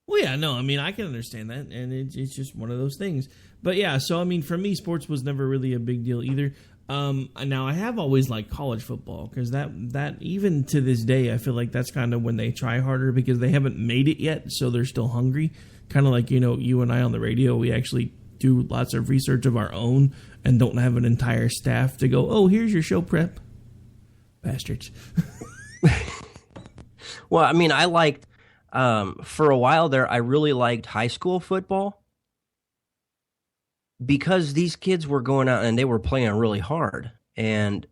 Well, yeah, no, I mean, I can understand that, and it's just one of those things. But yeah, so I mean, for me, sports was never really a big deal either. Now I have always liked college football because that even to this day, I feel like that's kind of when they try harder because they haven't made it yet, so they're still hungry. Kind of like, you know, you and I on the radio, we actually do lots of research of our own and don't have an entire staff to go, oh, here's your show prep. Bastards. Well, I mean, I liked, for a while there, I really liked high school football because these kids were going out and they were playing really hard. And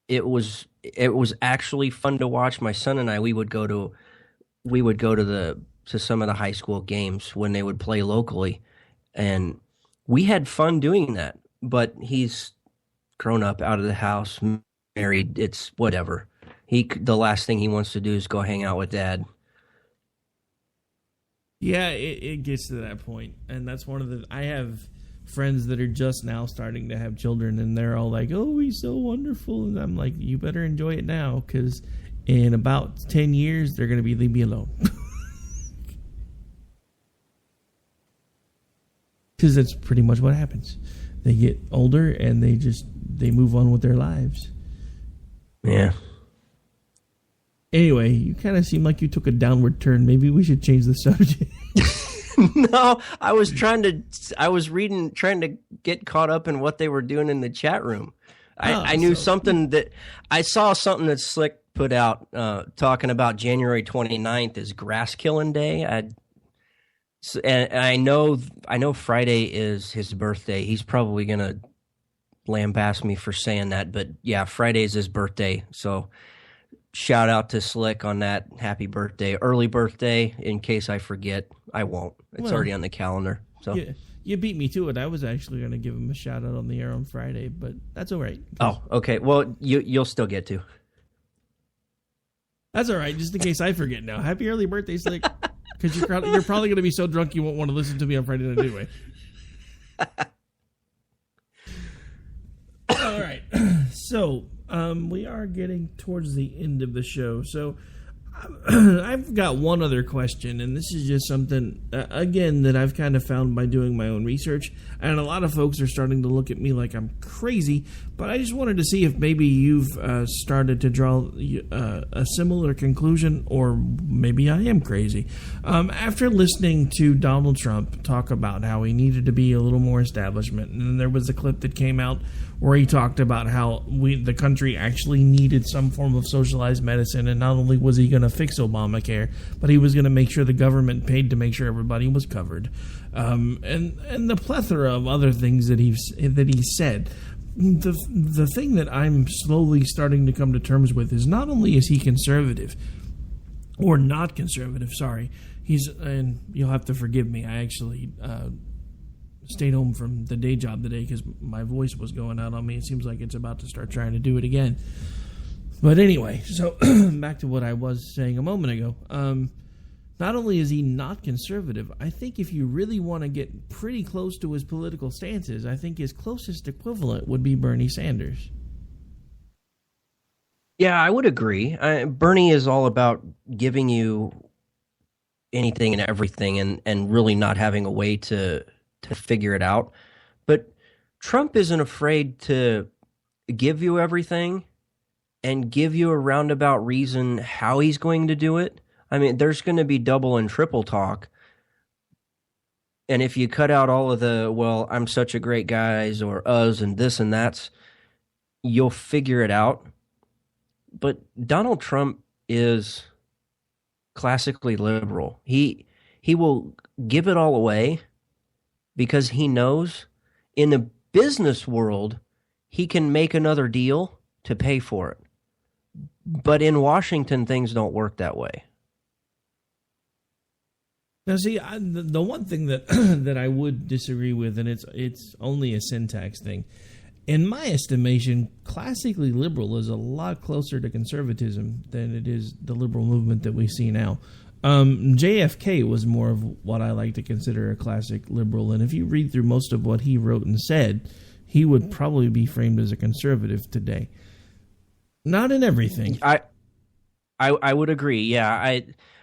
it was actually fun to watch. My son and I, we would go to some of the high school games when they would play locally. And we had fun doing that, but he's grown up, out of the house, married. It's whatever. The last thing he wants to do is go hang out with Dad. Yeah, it gets to that point, and that's one of the. I have friends that are just now starting to have children, and they're all like, "Oh, he's so wonderful," and I'm like, "You better enjoy it now, because in about 10 years, they're going to be leave me alone." Because that's pretty much what happens. They get older and they move on with their lives. Yeah. Anyway, you kind of seem like you took a downward turn. Maybe we should change the subject. No, I was trying to get caught up in what they were doing in the chat room. I knew I saw something that Slick put out talking about January 29th is Grass Killing Day. And I know Friday is his birthday. He's probably going to lambast me for saying that, but yeah, Friday's his birthday. So shout out to Slick on that. Happy birthday. Early birthday. In case I forget, I won't. It's already on the calendar. So you beat me to it. I was actually going to give him a shout out on the air on Friday, but that's all right. Oh, okay. Well, you'll still get to. That's all right, just in case I forget now. Happy early birthday, Slick. Because you're probably going to be so drunk you won't want to listen to me on Friday night anyway. All right. So, we are getting towards the end of the show. So, I've got one other question, and this is just something, again, that I've kind of found by doing my own research. And a lot of folks are starting to look at me like I'm crazy, but I just wanted to see if maybe you've started to draw a similar conclusion, or maybe I am crazy. After listening to Donald Trump talk about how he needed to be a little more establishment, and then there was a clip that came out where he talked about how the country actually needed some form of socialized medicine, and not only was he going to fix Obamacare, but he was going to make sure the government paid to make sure everybody was covered, and the plethora of other things that he said. The thing that I'm slowly starting to come to terms with is not only is he conservative, or not conservative, sorry, and you'll have to forgive me, I actually stayed home from the day job today because my voice was going out on me. It seems like it's about to start trying to do it again. But anyway, so back to what I was saying a moment ago. Not only is he not conservative, I think if you really want to get pretty close to his political stances, I think his closest equivalent would be Bernie Sanders. Yeah, I would agree. Bernie is all about giving you anything and everything and really not having a way to figure it out. But Trump isn't afraid to give you everything and give you a roundabout reason how he's going to do it. I mean, there's going to be double and triple talk. And if you cut out all of the, well, I'm such a great guys or us and this and that's, you'll figure it out. But Donald Trump is classically liberal. He will give it all away because he knows in the business world he can make another deal to pay for it. But in Washington, things don't work that way. Now, see, the one thing that that I would disagree with, and it's only a syntax thing, in my estimation, classically liberal is a lot closer to conservatism than it is the liberal movement that we see now. JFK was more of what I like to consider a classic liberal, and if you read through most of what he wrote and said, he would probably be framed as a conservative today. Not in everything. I I would agree. Yeah,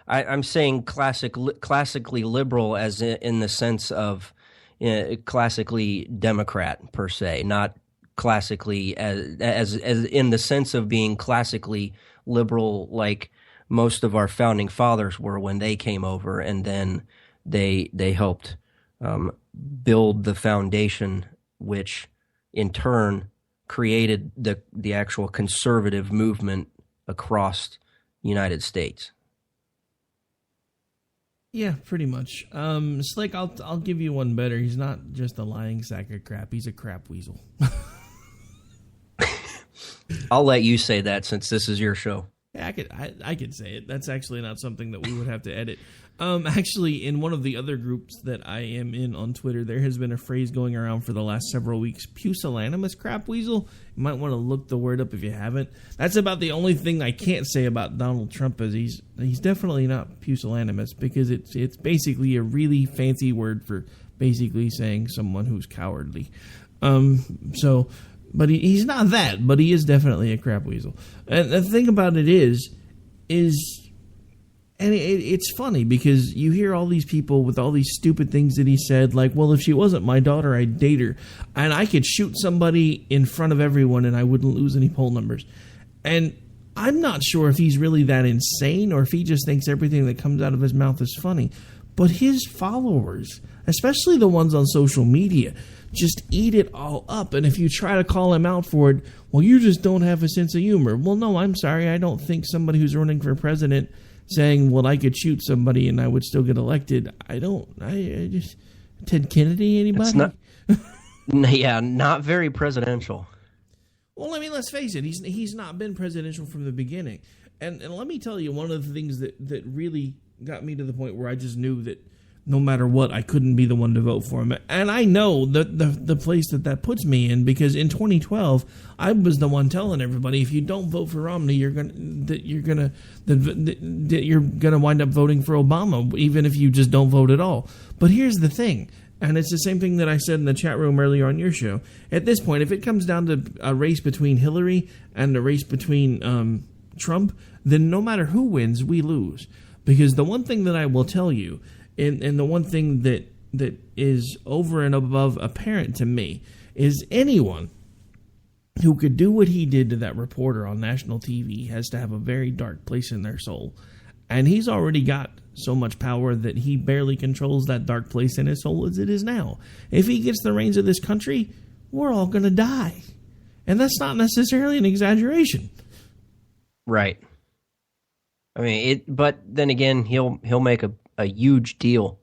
I'm saying classically liberal as in the sense of classically Democrat per se, not classically as in the sense of being classically liberal like most of our founding fathers were when they came over, and then they helped build the foundation, which in turn created the actual conservative movement across the United States. Yeah, pretty much. Slick, I'll give you one better. He's not just a lying sack of crap. He's a crap weasel. I'll let you say that since this is your show. Yeah, I could say it. That's actually not something that we would have to edit. Actually, in one of the other groups that I am in on Twitter, there has been a phrase going around for the last several weeks, pusillanimous crap weasel. You might want to look the word up if you haven't. That's about the only thing I can't say about Donald Trump is he's definitely not pusillanimous, because it's basically a really fancy word for basically saying someone who's cowardly. But he's not that, but he is definitely a crap weasel. And the thing about it is and it's funny because you hear all these people with all these stupid things that he said, like, well, if she wasn't my daughter, I'd date her. And I could shoot somebody in front of everyone and I wouldn't lose any poll numbers. And I'm not sure if he's really that insane or if he just thinks everything that comes out of his mouth is funny. But his followers, especially the ones on social media, just eat it all up. And if you try to call him out for it, well, you just don't have a sense of humor. Well, no, I'm sorry. I don't think somebody who's running for president saying, well, I could shoot somebody and I would still get elected. I just... Ted Kennedy, anybody? Not very presidential. Well, I mean, let's face it. He's not been presidential from the beginning. And let me tell you, one of the things that really got me to the point where I just knew that no matter what, I couldn't be the one to vote for him. And I know the place that puts me in, because in 2012, I was the one telling everybody, if you don't vote for Romney, you're gonna wind up voting for Obama, even if you just don't vote at all. But here's the thing, and it's the same thing that I said in the chat room earlier on your show. At this point, if it comes down to a race between Hillary and a race between Trump, then no matter who wins, we lose. Because the one thing that I will tell you, and the one thing that is over and above apparent to me, is anyone who could do what he did to that reporter on national TV has to have a very dark place in their soul. And he's already got so much power that he barely controls that dark place in his soul as it is now. If he gets the reins of this country, we're all going to die. And that's not necessarily an exaggeration. Right. I mean, but then again, he'll make a huge deal.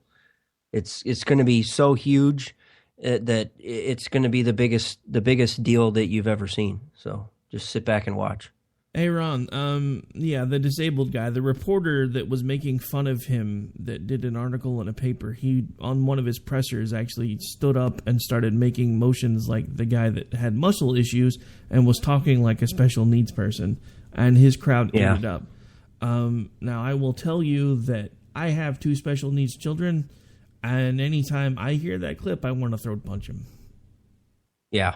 It's going to be so huge that it's going to be the biggest deal that you've ever seen. So just sit back and watch. Hey, Ron, the disabled guy, the reporter that was making fun of him, that did an article in a paper, he, on one of his pressers, actually stood up and started making motions like the guy that had muscle issues and was talking like a special needs person, and his crowd ate it up. Now, I will tell you that I have 2 special needs children, and anytime I hear that clip, I want to throat punch him. Yeah.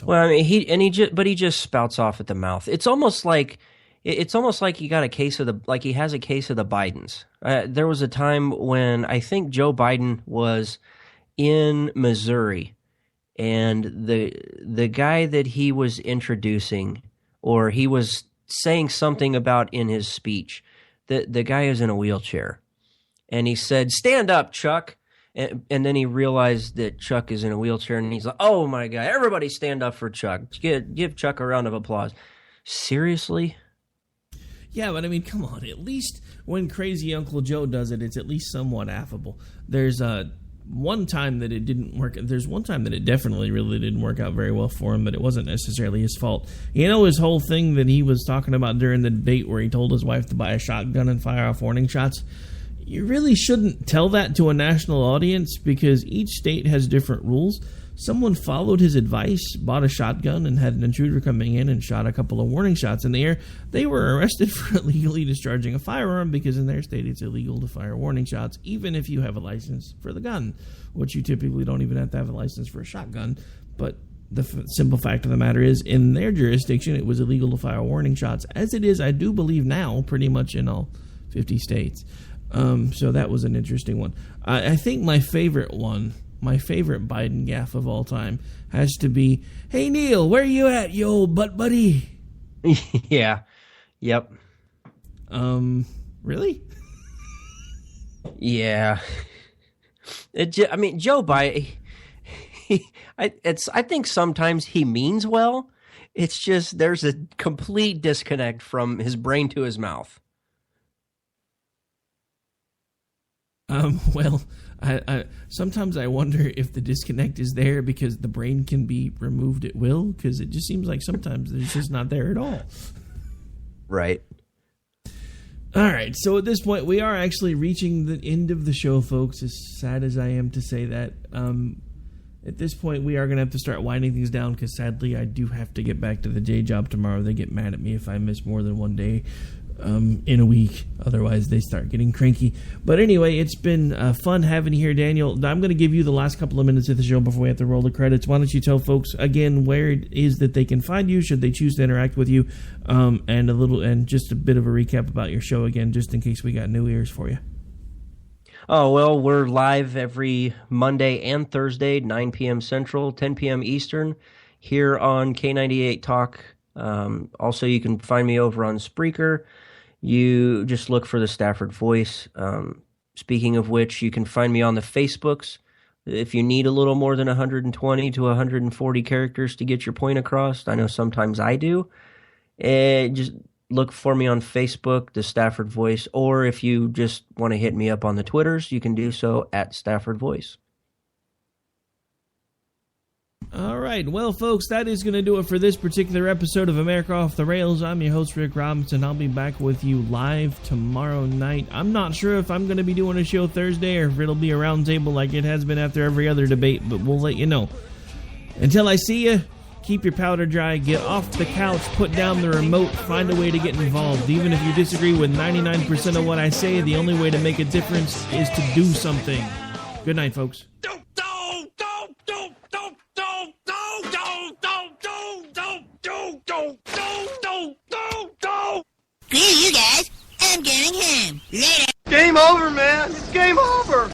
Well, I mean, he just spouts off at the mouth. It's almost like he has a case of the Bidens. There was a time when I think Joe Biden was in Missouri, and the guy that he was introducing, or he was saying something about in his speech, the guy is in a wheelchair, and he said, "Stand up, Chuck." And then he realized that Chuck is in a wheelchair, and he's like, "Oh my God, everybody stand up for Chuck. Give Chuck a round of applause." Seriously? Yeah, but I mean, come on. At least when Crazy Uncle Joe does it, it's at least somewhat affable. There's one time that it didn't work. There's one time that it definitely really didn't work out very well for him, but it wasn't necessarily his fault. You know, his whole thing that he was talking about during the debate where he told his wife to buy a shotgun and fire off warning shots? You really shouldn't tell that to a national audience, because each state has different rules. Someone followed his advice, bought a shotgun, and had an intruder coming in and shot a couple of warning shots in the air. They were arrested for illegally discharging a firearm, because in their state it's illegal to fire warning shots, even if you have a license for the gun, which you typically don't even have to have a license for a shotgun. But the simple fact of the matter is, in their jurisdiction, it was illegal to fire warning shots, as it is, I do believe now, pretty much in all 50 states. So that was an interesting one. I think my favorite Biden gaffe of all time has to be, "Hey Neil, where you at, you old butt buddy?" Yeah. Yep. Really? Yeah. Joe Biden, I think sometimes he means well. It's just there's a complete disconnect from his brain to his mouth. Well, I sometimes I wonder if the disconnect is there because the brain can be removed at will, because it just seems like sometimes it's just not there at all. Right. All right, so at this point, we are actually reaching the end of the show, folks, as sad as I am to say that. At this point, we are going to have to start winding things down because, sadly, I do have to get back to the day job tomorrow. They get mad at me if I miss more than one day in a week. Otherwise, they start getting cranky. But anyway, it's been fun having you here, Daniel. I'm going to give you the last couple of minutes of the show before we have to roll the credits. Why don't you tell folks, again, where it is that they can find you, should they choose to interact with you, and just a bit of a recap about your show again, just in case we got new ears for you. Oh, well, we're live every Monday and Thursday, 9 p.m. Central, 10 p.m. Eastern, here on K98 Talk. Also, you can find me over on Spreaker. You just look for the Stafford Voice. Speaking of which, you can find me on the Facebooks. If you need a little more than 120 to 140 characters to get your point across, I know sometimes I do. Just look for me on Facebook, the Stafford Voice, or if you just want to hit me up on the Twitters, you can do so at Stafford Voice. All right. Well, folks, that is going to do it for this particular episode of America Off the Rails. I'm your host, Rick Robinson. I'll be back with you live tomorrow night. I'm not sure if I'm going to be doing a show Thursday or if it'll be a roundtable like it has been after every other debate, but we'll let you know. Until I see you, keep your powder dry, get off the couch, put down the remote, find a way to get involved. Even if you disagree with 99% of what I say, the only way to make a difference is to do something. Good night, folks. Screw you guys. I'm going home. Later. Game over, man. It's game over.